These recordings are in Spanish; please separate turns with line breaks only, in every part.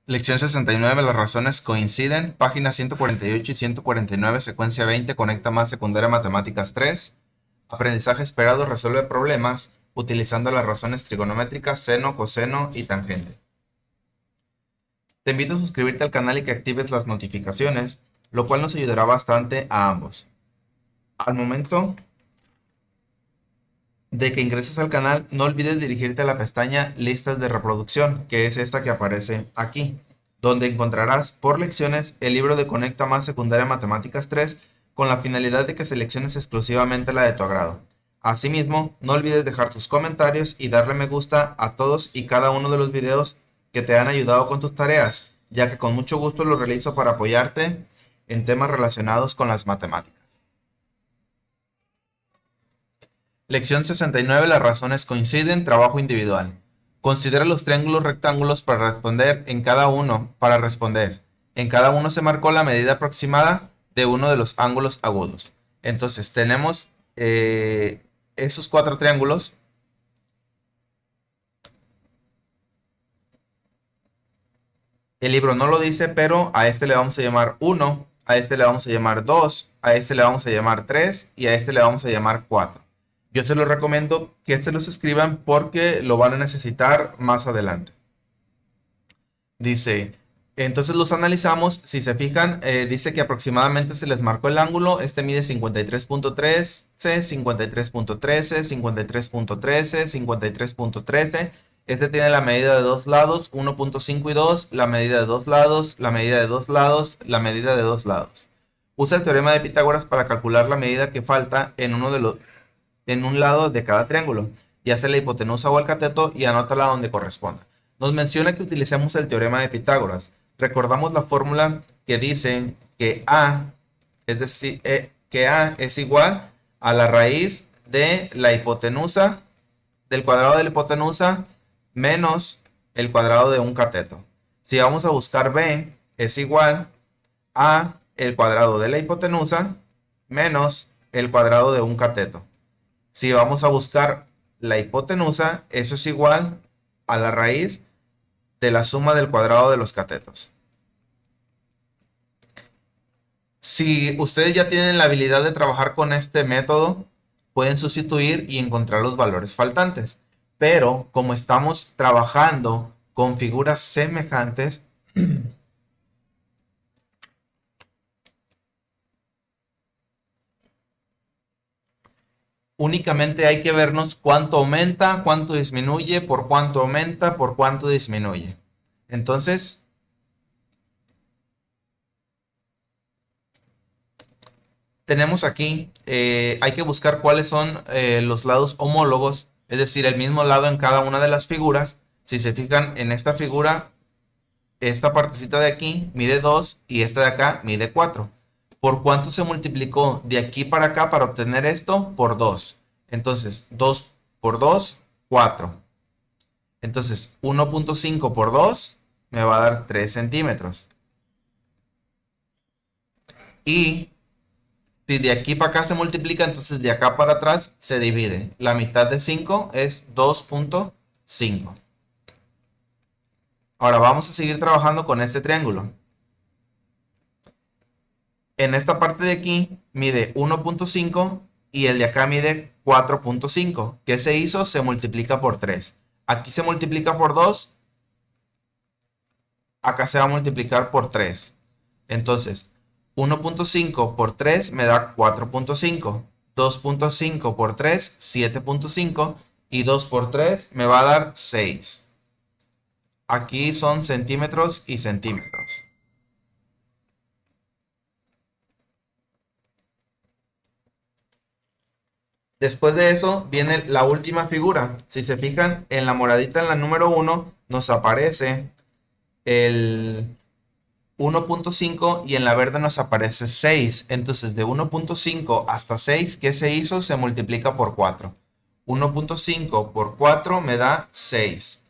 Lección 69, las razones coinciden. Páginas 148 y 149, secuencia 20, conecta más secundaria matemáticas 3. Aprendizaje esperado, resuelve problemas utilizando las razones trigonométricas, seno, coseno y tangente. Te invito a suscribirte al canal y que actives las notificaciones, lo cual nos ayudará bastante a ambos. Al momento de que ingreses al canal, no olvides dirigirte a la pestaña Listas de reproducción, que es esta que aparece aquí, donde encontrarás por lecciones el libro de Conecta Más Secundaria Matemáticas 3 con la finalidad de que selecciones exclusivamente la de tu agrado. Asimismo, no olvides dejar tus comentarios y darle me gusta a todos y cada uno de los videos que te han ayudado con tus tareas, ya que con mucho gusto lo realizo para apoyarte en temas relacionados con las matemáticas. Lección 69. Las razones coinciden. Trabajo individual. Considera los triángulos rectángulos para responder. En cada uno se marcó la medida aproximada de uno de los ángulos agudos. Entonces tenemos esos cuatro triángulos. El libro no lo dice, pero a este le vamos a llamar 1, a este le vamos a llamar 2, a este le vamos a llamar 3 y a este le vamos a llamar 4. Yo se los recomiendo que se los escriban porque lo van a necesitar más adelante. Dice, entonces los analizamos. Si se fijan, dice que aproximadamente se les marcó el ángulo. Este mide 53.13, 53.13, 53.13, 53.13. Este tiene la medida de dos lados, 1.5 y 2, la medida de dos lados, la medida de dos lados, la medida de dos lados. Usa el teorema de Pitágoras para calcular la medida que falta en un lado de cada triángulo, ya sea la hipotenusa o el cateto, y anótala donde corresponda. Nos menciona que utilicemos el teorema de Pitágoras. Recordamos la fórmula que dice que A, es decir, que A es igual a la raíz de la hipotenusa, del cuadrado de la hipotenusa, menos el cuadrado de un cateto. Si vamos a buscar B, es igual a el cuadrado de la hipotenusa menos el cuadrado de un cateto. Si vamos a buscar la hipotenusa, eso es igual a la raíz de la suma del cuadrado de los catetos. Si ustedes ya tienen la habilidad de trabajar con este método, pueden sustituir y encontrar los valores faltantes. Pero como estamos trabajando con figuras semejantes, únicamente hay que vernos cuánto aumenta, cuánto disminuye, por cuánto aumenta, por cuánto disminuye. Entonces, tenemos aquí, hay que buscar cuáles son los lados homólogos, es decir, el mismo lado en cada una de las figuras. Si se fijan en esta figura, esta partecita de aquí mide 2 y esta de acá mide 4. ¿Por cuánto se multiplicó de aquí para acá para obtener esto? Por 2. Entonces, 2 por 2, 4. Entonces, 1.5 por 2 me va a dar 3 centímetros. Y si de aquí para acá se multiplica, entonces de acá para atrás se divide. La mitad de 5 es 2.5. Ahora vamos a seguir trabajando con este triángulo. En esta parte de aquí mide 1.5 y el de acá mide 4.5. ¿Qué se hizo? Se multiplica por 3. Aquí se multiplica por 2. Acá se va a multiplicar por 3. Entonces, 1.5 por 3 me da 4.5. 2.5 por 3, 7.5. Y 2 por 3 me va a dar 6. Aquí son centímetros y centímetros. Después de eso viene la última figura. Si se fijan, en la moradita, en la número 1, nos aparece el 1.5 y en la verde nos aparece 6. Entonces de 1.5 hasta 6, ¿qué se hizo? Se multiplica por 4. 1.5 por 4 me da 6.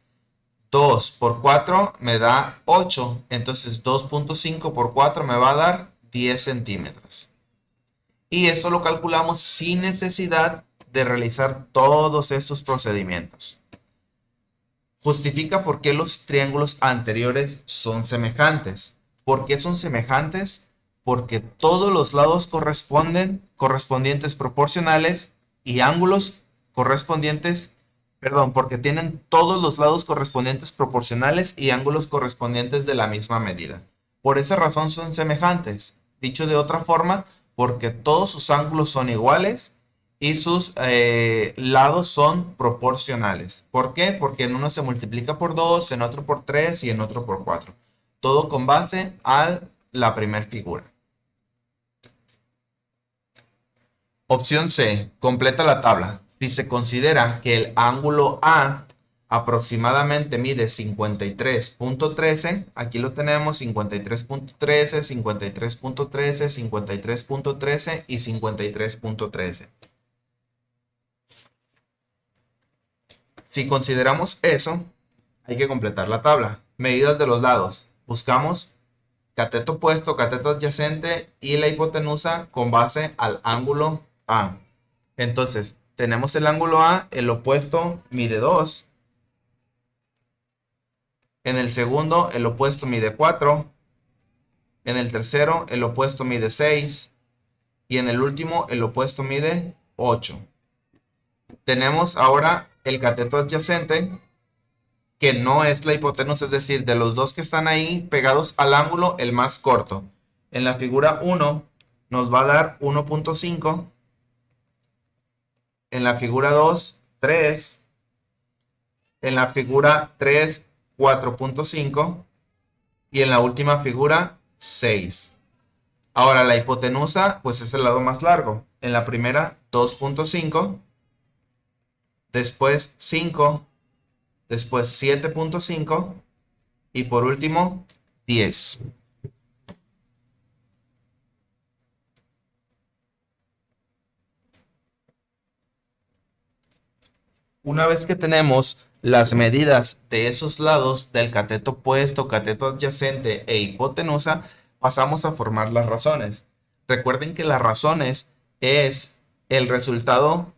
2 por 4 me da 8. Entonces 2.5 por 4 me va a dar 10 centímetros. Y esto lo calculamos sin necesidad de realizar todos estos procedimientos. Justifica por qué los triángulos anteriores son semejantes. ¿Por qué son semejantes? Porque todos los lados correspondientes proporcionales y ángulos correspondientes, perdón, porque tienen todos los lados correspondientes proporcionales y ángulos correspondientes de la misma medida. Por esa razón son semejantes. Dicho de otra forma, porque todos sus ángulos son iguales y sus lados son proporcionales. ¿Por qué? Porque en uno se multiplica por 2, en otro por 3 y en otro por 4. Todo con base a la primera figura. Opción C. Completa la tabla. Si se considera que el ángulo A aproximadamente mide 53.13, aquí lo tenemos 53.13, 53.13, 53.13 y 53.13. Si consideramos eso, hay que completar la tabla. Medidas de los lados. Buscamos cateto opuesto, cateto adyacente y la hipotenusa con base al ángulo A. Entonces, tenemos el ángulo A, el opuesto mide 2. En el segundo, el opuesto mide 4. En el tercero, el opuesto mide 6. Y en el último, el opuesto mide 8. Tenemos ahora el cateto adyacente, que no es la hipotenusa, es decir, de los dos que están ahí pegados al ángulo, el más corto. En la figura 1 nos va a dar 1.5. En la figura 2, 3. En la figura 3, 4.5. Y en la última figura, 6. Ahora la hipotenusa, pues es el lado más largo. En la primera, 2.5. Después 5. Después 7.5. Y por último, 10. Una vez que tenemos las medidas de esos lados del cateto opuesto, cateto adyacente e hipotenusa, pasamos a formar las razones. Recuerden que las razones es el resultado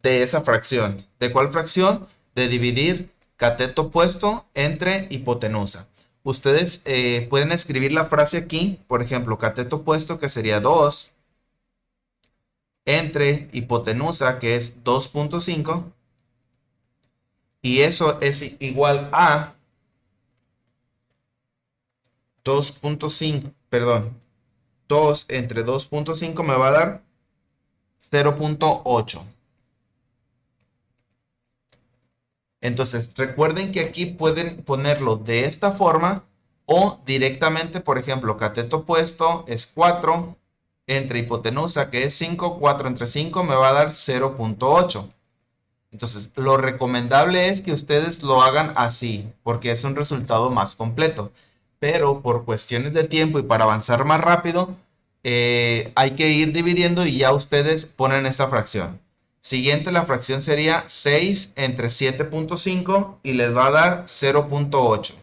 de esa fracción. ¿De cuál fracción? De dividir cateto opuesto entre hipotenusa. Ustedes pueden escribir la frase aquí, por ejemplo, cateto opuesto, que sería 2, entre hipotenusa, que es 2.5, y eso es igual a 2.5, perdón, 2 entre 2.5 me va a dar 0.8. Entonces, recuerden que aquí pueden ponerlo de esta forma o directamente, por ejemplo, cateto opuesto es 4 entre hipotenusa, que es 5, 4 entre 5 me va a dar 0.8. Entonces, lo recomendable es que ustedes lo hagan así, porque es un resultado más completo. Pero por cuestiones de tiempo y para avanzar más rápido, hay que ir dividiendo y ya ustedes ponen esa fracción. Siguiente, la fracción sería 6 entre 7.5 y les va a dar 0.8.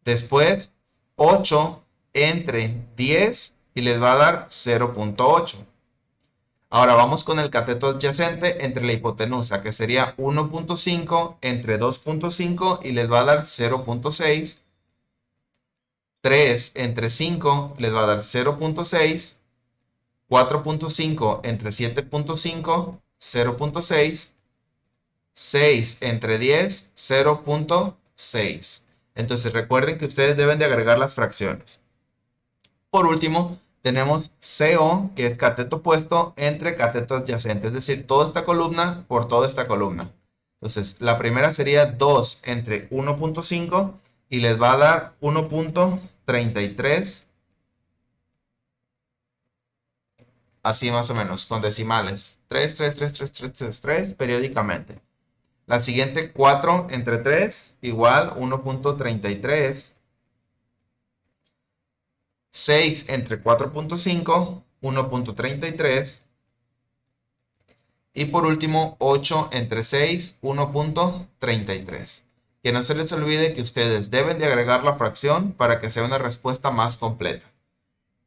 Después, 8 entre 10 y les va a dar 0.8. Ahora vamos con el cateto adyacente entre la hipotenusa, que sería 1.5 entre 2.5 y les va a dar 0.6. 3 entre 5 les va a dar 0.6. 4.5 entre 7.5, 0.6. 6 entre 10, 0.6. Entonces recuerden que ustedes deben de agregar las fracciones. Por último, tenemos CO, que es cateto opuesto entre cateto adyacente, es decir, toda esta columna por toda esta columna. Entonces, la primera sería 2 entre 1.5 y les va a dar 1.33. Así más o menos, con decimales. 3, 3, 3, 3, 3, 3, 3, periódicamente. La siguiente, 4 entre 3, igual 1.33. 6 entre 4.5, 1.33. Y por último, 8 entre 6, 1.33. Que no se les olvide que ustedes deben de agregar la fracción para que sea una respuesta más completa.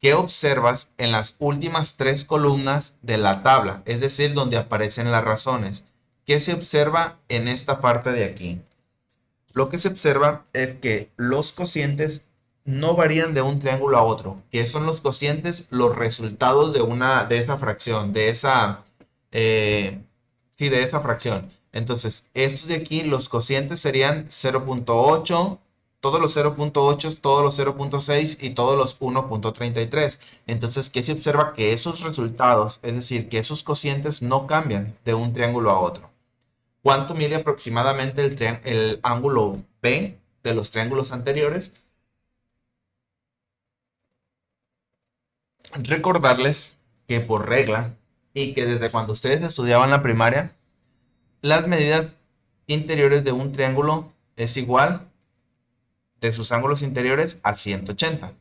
¿Qué observas en las últimas 3 columnas de la tabla? Es decir, donde aparecen las razones. ¿Qué se observa en esta parte de aquí? lo que se observa es que los cocientes no varían de un triángulo a otro. ¿Qué son los cocientes? Los resultados de esa fracción, de esa fracción. Entonces, estos de aquí, los cocientes serían 0.8, todos los 0.8, todos los 0.6 y todos los 1.33. Entonces, ¿qué se observa? Que esos resultados, es decir, que esos cocientes no cambian de un triángulo a otro. ¿Cuánto mide aproximadamente el ángulo B de los triángulos anteriores? Recordarles que por regla y que desde cuando ustedes estudiaban la primaria, las medidas interiores de un triángulo es igual de sus ángulos interiores a 180.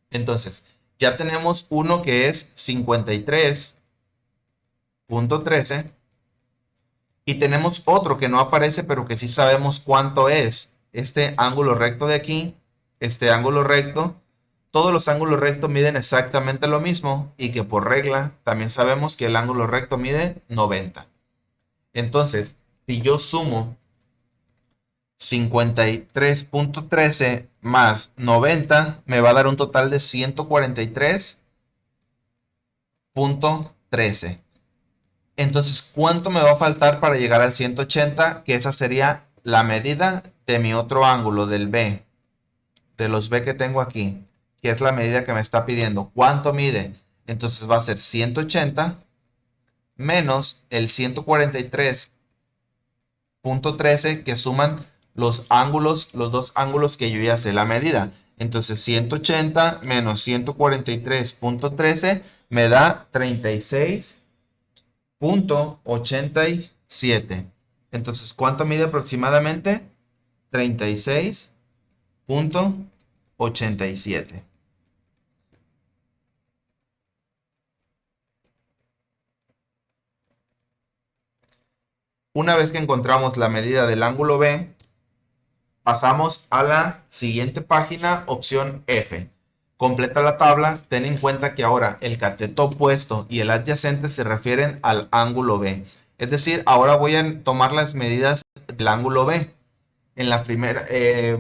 Entonces, ya tenemos uno que es 53.13 y tenemos otro que no aparece, pero que sí sabemos cuánto es. Este ángulo recto de aquí, este ángulo recto, todos los ángulos rectos miden exactamente lo mismo y que por regla también sabemos que el ángulo recto mide 90. Entonces, si yo sumo 53.13 más 90, me va a dar un total de 143.13. Entonces, ¿cuánto me va a faltar para llegar al 180? Que esa sería la medida de mi otro ángulo del B, de los B que tengo aquí, que es la medida que me está pidiendo. ¿Cuánto mide? Entonces va a ser 180 menos el 143.13 que suman los dos ángulos que yo ya sé la medida. Entonces 180 menos 143.13 me da 36.87. Entonces, ¿cuánto mide aproximadamente? 36.87. Una vez que encontramos la medida del ángulo B, pasamos a la siguiente página, opción F. Completa la tabla. Ten en cuenta que ahora el cateto opuesto y el adyacente se refieren al ángulo B. Es decir, ahora voy a tomar las medidas del ángulo B. En la primera,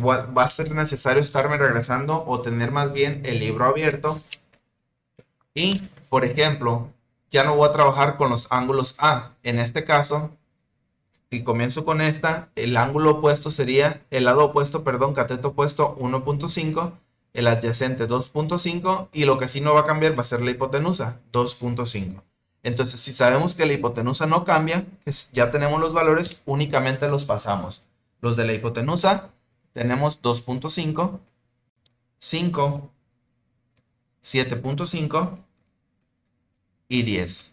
va a ser necesario estarme regresando o tener más bien el libro abierto. Y, por ejemplo, ya no voy a trabajar con los ángulos A. En este caso, si comienzo con esta, el ángulo opuesto sería, el lado opuesto, perdón, cateto opuesto 1.5, el adyacente 2.5 y lo que sí no va a cambiar va a ser la hipotenusa 2.5. Entonces, si sabemos que la hipotenusa no cambia, ya tenemos los valores, únicamente los pasamos. Los de la hipotenusa tenemos 2.5, 5, 7.5 y 10.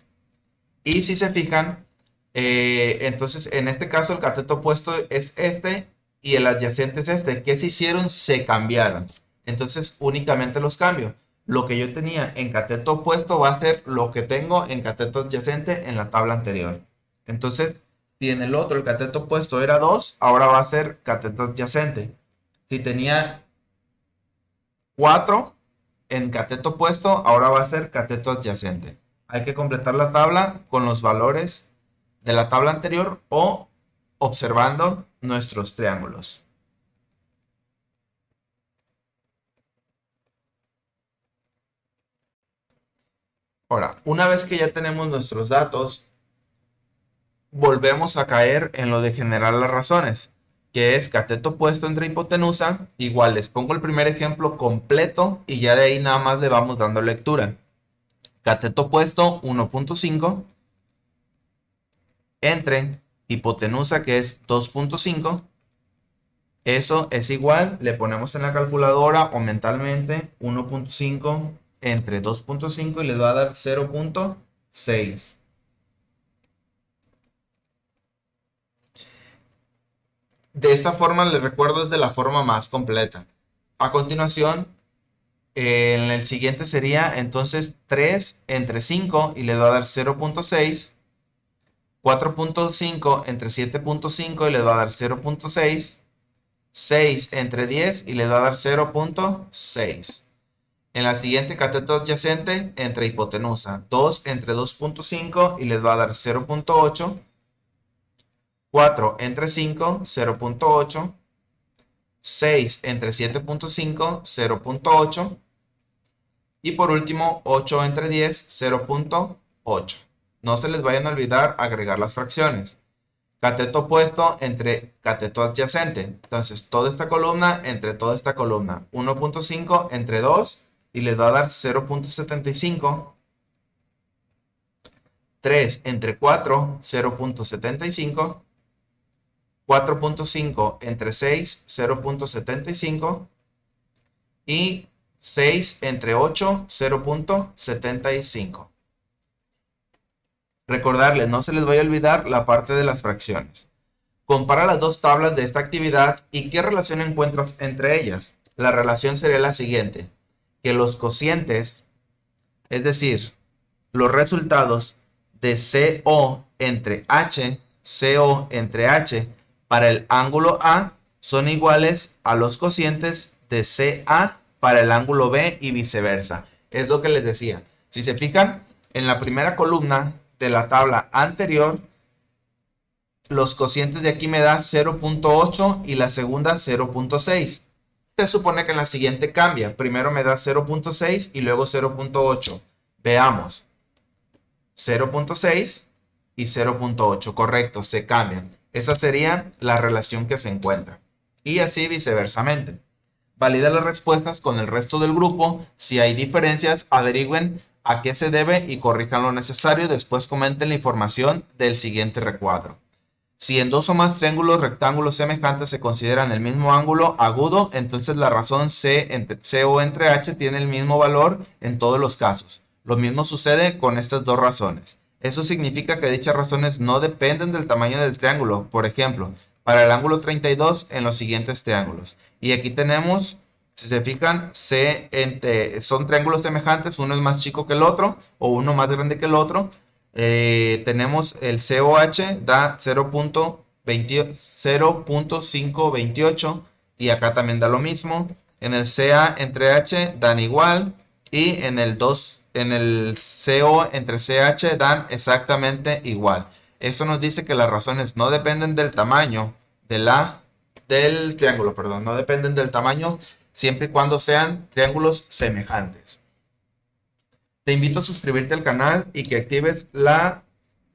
Y si se fijan, entonces en este caso el cateto opuesto es este y el adyacente es este. ¿Qué se hicieron? Se cambiaron. Entonces únicamente los cambio. Lo que yo tenía en cateto opuesto va a ser lo que tengo en cateto adyacente en la tabla anterior. Entonces, si en el otro el cateto opuesto era 2, ahora va a ser cateto adyacente. Si tenía 4 en cateto opuesto, ahora va a ser cateto adyacente. Hay que completar la tabla con los valores de la tabla anterior o observando nuestros triángulos. Ahora, una vez que ya tenemos nuestros datos, volvemos a caer en lo de generar las razones, que es cateto opuesto entre hipotenusa. Igual les pongo el primer ejemplo completo y ya de ahí nada más le vamos dando lectura. Cateto opuesto 1.5 entre hipotenusa, que es 2.5. Eso es igual, le ponemos en la calculadora o mentalmente 1.5 entre 2.5 y les va a dar 0.6. De esta forma les recuerdo es de la forma más completa. A continuación, en el siguiente sería entonces 3 entre 5 y les va a dar 0.6. 4.5 entre 7.5 y les va a dar 0.6. 6 entre 10 y les va a dar 0.6. En la siguiente, cateto adyacente entre hipotenusa. 2 entre 2.5 y les va a dar 0.8. 4 entre 5, 0.8. 6 entre 7.5, 0.8. Y por último, 8 entre 10, 0.8. No se les vayan a olvidar agregar las fracciones. Cateto opuesto entre cateto adyacente. Entonces, toda esta columna entre toda esta columna. 1.5 entre 2 y les va a dar 0.75. 3 entre 4, 0.75. 4.5 entre 6, 0.75. Y 6 entre 8, 0.75. Recordarles, no se les vaya a olvidar la parte de las fracciones. Compara las dos tablas de esta actividad y ¿qué relación encuentras entre ellas? La relación sería la siguiente, que los cocientes, es decir, los resultados de CO entre H, CO entre H para el ángulo A son iguales a los cocientes de CA para el ángulo B y viceversa. Es lo que les decía. Si se fijan, en la primera columna de la tabla anterior, los cocientes de aquí me da 0.8 y la segunda 0.6. Se supone que en la siguiente cambia. Primero me da 0.6 y luego 0.8. Veamos. 0.6 y 0.8. Correcto, se cambian. Esa sería la relación que se encuentra. Y así viceversamente. Valida las respuestas con el resto del grupo. Si hay diferencias, averigüen a qué se debe y corrijan lo necesario. Después comenten la información del siguiente recuadro. Si en dos o más triángulos rectángulos semejantes se consideran el mismo ángulo agudo, entonces la razón CO entre H tiene el mismo valor en todos los casos. Lo mismo sucede con estas dos razones. Eso significa que dichas razones no dependen del tamaño del triángulo. Por ejemplo, para el ángulo 32 en los siguientes triángulos. Y aquí tenemos, si se fijan, son triángulos semejantes, uno es más chico que el otro o uno más grande que el otro. Tenemos el COH da 0.528 y acá también da lo mismo. En el CA entre H dan igual y en el CO entre CH dan exactamente igual. Eso nos dice que las razones no dependen del tamaño del triángulo, perdón, no dependen del tamaño siempre y cuando sean triángulos semejantes. Te invito a suscribirte al canal y que actives las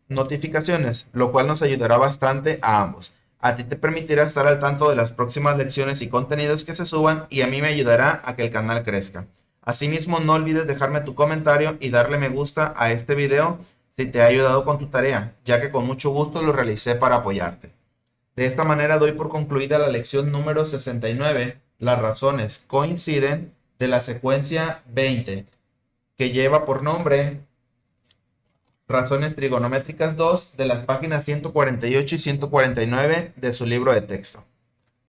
notificaciones, lo cual nos ayudará bastante a ambos. A ti te permitirá estar al tanto de las próximas lecciones y contenidos que se suban y a mí me ayudará a que el canal crezca. Asimismo, no olvides dejarme tu comentario y darle me gusta a este video si te ha ayudado con tu tarea, ya que con mucho gusto lo realicé para apoyarte. De esta manera doy por concluida la lección número 69, las razones coinciden, de la secuencia 20, que lleva por nombre Razones Trigonométricas 2 de las páginas 148 y 149 de su libro de texto.